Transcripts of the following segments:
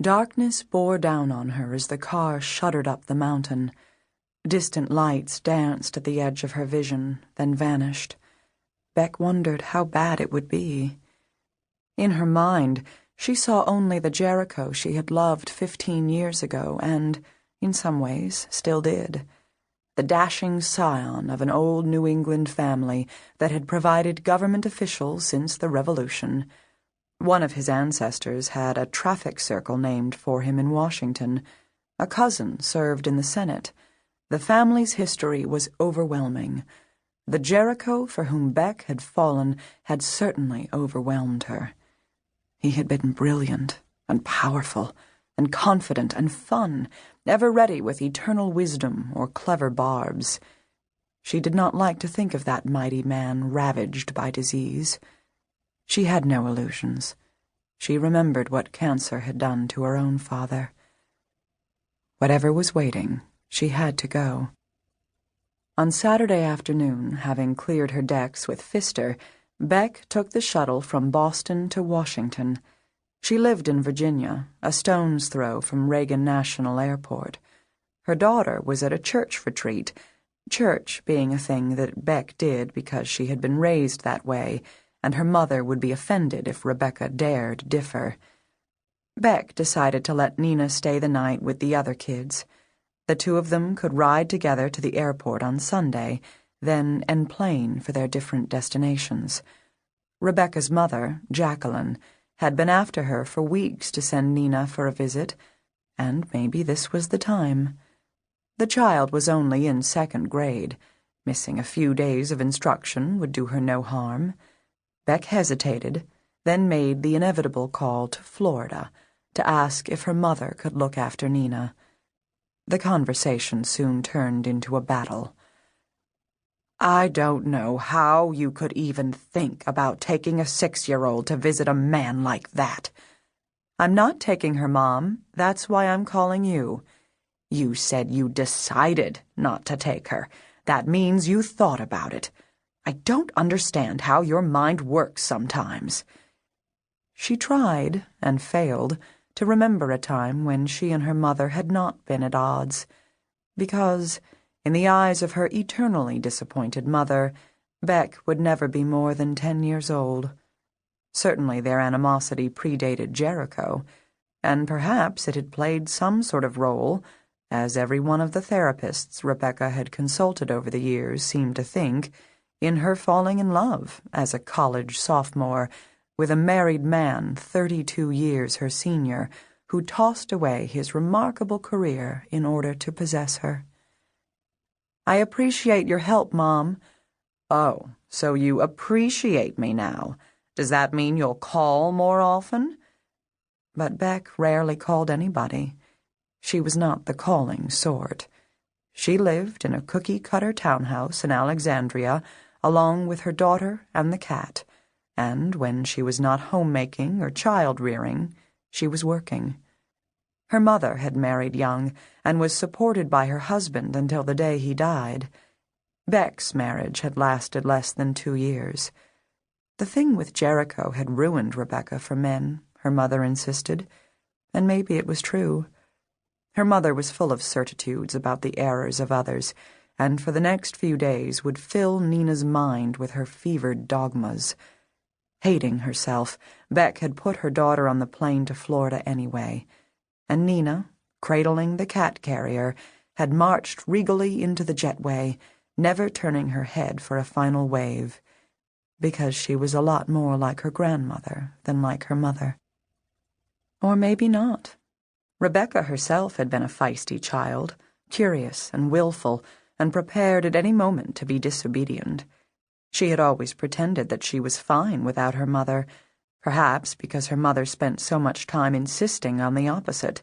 Darkness bore down on her as the car shuddered up the mountain. Distant lights danced at the edge of her vision, then vanished. Beck wondered how bad it would be. In her mind, she saw only the Jericho she had loved 15 years ago and, in some ways, still did. The dashing scion of an old New England family that had provided government officials since the Revolution. One of his ancestors had a traffic circle named for him in Washington. A cousin served in the Senate. The family's history was overwhelming. The Jericho for whom Beck had fallen had certainly overwhelmed her. He had been brilliant and powerful and confident and fun, ever ready with eternal wisdom or clever barbs. She did not like to think of that mighty man ravaged by disease. She had no illusions. She remembered what cancer had done to her own father. Whatever was waiting, she had to go. On Saturday afternoon, having cleared her decks with Pfister, Beck took the shuttle from Boston to Washington. She lived in Virginia, a stone's throw from Reagan National Airport. Her daughter was at a church retreat, church being a thing that Beck did because she had been raised that way, and her mother would be offended if Rebecca dared differ. Beck decided to let Nina stay the night with the other kids. The two of them could ride together to the airport on Sunday, then enplane for their different destinations. Rebecca's mother, Jacqueline, had been after her for weeks to send Nina for a visit, and maybe this was the time. The child was only in 2nd grade. Missing a few days of instruction would do her no harm. Beck hesitated, then made the inevitable call to Florida to ask if her mother could look after Nina. The conversation soon turned into a battle. "I don't know how you could even think about taking a 6-year-old to visit a man like that." "I'm not taking her, Mom. That's why I'm calling you." "You said you decided not to take her. That means you thought about it. I don't understand how your mind works sometimes." She tried, and failed, to remember a time when she and her mother had not been at odds, because, in the eyes of her eternally disappointed mother, Beck would never be more than 10 years old. Certainly their animosity predated Jericho, and perhaps it had played some sort of role, as every one of the therapists Rebecca had consulted over the years seemed to think, in her falling in love as a college sophomore with a married man 32 years her senior who tossed away his remarkable career in order to possess her. "I appreciate your help, Mom." "Oh, so you appreciate me now. Does that mean you'll call more often?" But Beck rarely called anybody. She was not the calling sort. She lived in a cookie-cutter townhouse in Alexandria, along with her daughter and the cat, and when she was not homemaking or child-rearing, she was working. Her mother had married young and was supported by her husband until the day he died. Beck's marriage had lasted less than 2 years. The thing with Jericho had ruined Rebecca for men, her mother insisted, and maybe it was true. Her mother was full of certitudes about the errors of others, and for the next few days would fill Nina's mind with her fevered dogmas. Hating herself, Beck had put her daughter on the plane to Florida anyway, and Nina, cradling the cat carrier, had marched regally into the jetway, never turning her head for a final wave, because she was a lot more like her grandmother than like her mother. Or maybe not. Rebecca herself had been a feisty child, curious and willful, and prepared at any moment to be disobedient. She had always pretended that she was fine without her mother, perhaps because her mother spent so much time insisting on the opposite.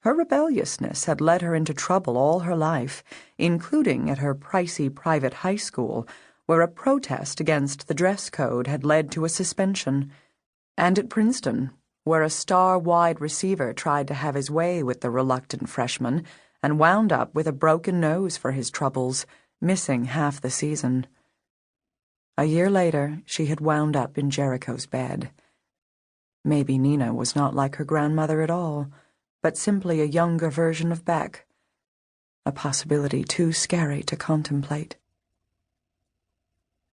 Her rebelliousness had led her into trouble all her life, including at her pricey private high school, where a protest against the dress code had led to a suspension, and at Princeton, where a star wide receiver tried to have his way with the reluctant freshman and wound up with a broken nose for his troubles, missing half the season. A year later, she had wound up in Jericho's bed. Maybe Nina was not like her grandmother at all, but simply a younger version of Beck, a possibility too scary to contemplate.